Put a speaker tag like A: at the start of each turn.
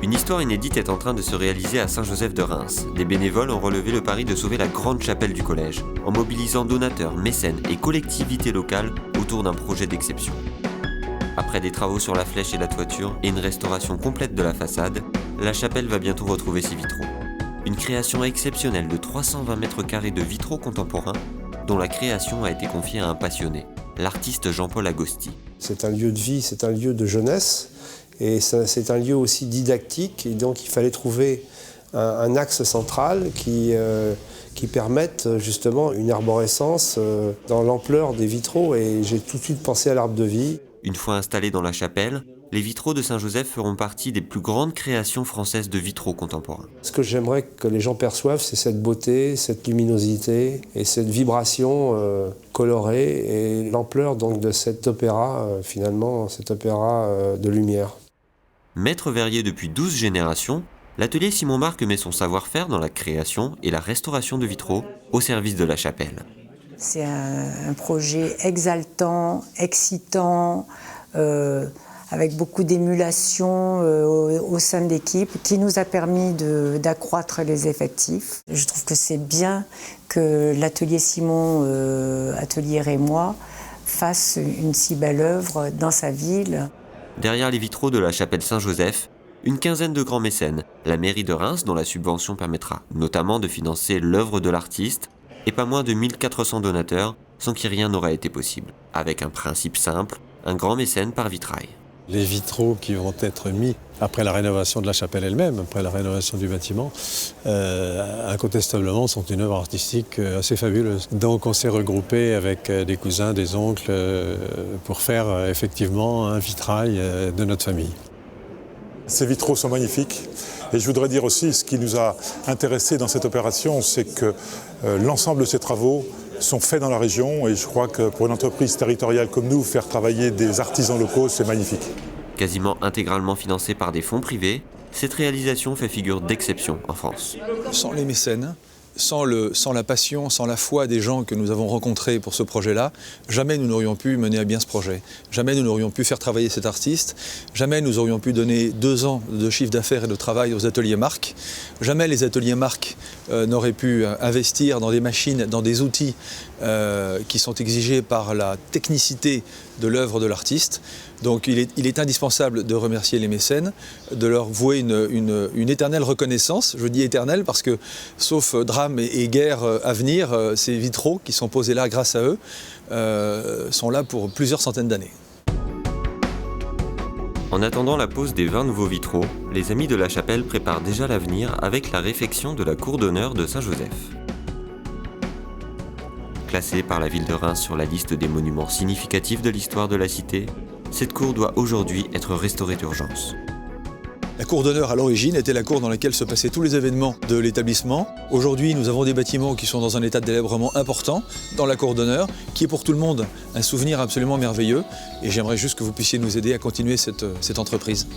A: Une histoire inédite est en train de se réaliser à Saint-Joseph de Reims. Des bénévoles ont relevé le pari de sauver la grande chapelle du collège, en mobilisant donateurs, mécènes et collectivités locales autour d'un projet d'exception. Après des travaux sur la flèche et la toiture et une restauration complète de la façade, la chapelle va bientôt retrouver ses vitraux. Une création exceptionnelle de 320 mètres carrés de vitraux contemporains, dont la création a été confiée à un passionné, l'artiste Jean-Paul Agosti.
B: C'est un lieu de vie, c'est un lieu de jeunesse, et c'est un lieu aussi didactique, et donc il fallait trouver un axe central qui permette justement une arborescence dans l'ampleur des vitraux, et j'ai tout de suite pensé à l'arbre de vie.
A: Une fois installés dans la chapelle, les vitraux de Saint-Joseph feront partie des plus grandes créations françaises de vitraux contemporains.
B: Ce que j'aimerais que les gens perçoivent, c'est cette beauté, cette luminosité et cette vibration colorée et l'ampleur donc de cet opéra, finalement, cet opéra de lumière.
A: Maître verrier depuis 12 générations, l'atelier Simon Marc met son savoir-faire dans la création et la restauration de vitraux au service de la chapelle.
C: C'est un projet exaltant, excitant, avec beaucoup d'émulation au sein de l'équipe, qui nous a permis d'accroître les effectifs. Je trouve que c'est bien que l'atelier Simon, atelier Rémois, fasse une si belle œuvre dans sa ville.
A: Derrière les vitraux de la chapelle Saint-Joseph, une quinzaine de grands mécènes, la mairie de Reims dont la subvention permettra notamment de financer l'œuvre de l'artiste, et pas moins de 1400 donateurs, sans qui rien n'aurait été possible. Avec un principe simple, un grand mécène par vitrail.
D: Les vitraux qui vont être mis après la rénovation de la chapelle elle-même, après la rénovation du bâtiment, incontestablement sont une œuvre artistique assez fabuleuse. Donc on s'est regroupé avec des cousins, des oncles, pour faire effectivement un vitrail de notre famille.
E: Ces vitraux sont magnifiques et je voudrais dire aussi ce qui nous a intéressés dans cette opération, c'est que l'ensemble de ces travaux sont faits dans la région et je crois que pour une entreprise territoriale comme nous, faire travailler des artisans locaux, c'est magnifique.
A: Quasiment intégralement financée par des fonds privés, cette réalisation fait figure d'exception en France.
F: Sans les mécènes, sans la passion, sans la foi des gens que nous avons rencontrés pour ce projet-là, jamais nous n'aurions pu mener à bien ce projet. Jamais nous n'aurions pu faire travailler cet artiste. Jamais nous aurions pu donner 2 ans de chiffre d'affaires et de travail aux ateliers Marc. Jamais les ateliers Marc n'auraient pu investir dans des machines, dans des outils qui sont exigés par la technicité de l'œuvre de l'artiste. Donc il est indispensable de remercier les mécènes, de leur vouer une éternelle reconnaissance. Je dis éternelle parce que, sauf drame et guerre à venir, ces vitraux qui sont posés là grâce à eux sont là pour plusieurs centaines d'années.
A: En attendant la pose des 20 nouveaux vitraux, les amis de la chapelle préparent déjà l'avenir avec la réfection de la cour d'honneur de Saint-Joseph. Classée par la ville de Reims sur la liste des monuments significatifs de l'histoire de la cité, cette cour doit aujourd'hui être restaurée d'urgence.
F: La cour d'honneur à l'origine était la cour dans laquelle se passaient tous les événements de l'établissement. Aujourd'hui, nous avons des bâtiments qui sont dans un état de délabrement important dans la cour d'honneur, qui est pour tout le monde un souvenir absolument merveilleux. Et j'aimerais juste que vous puissiez nous aider à continuer cette entreprise.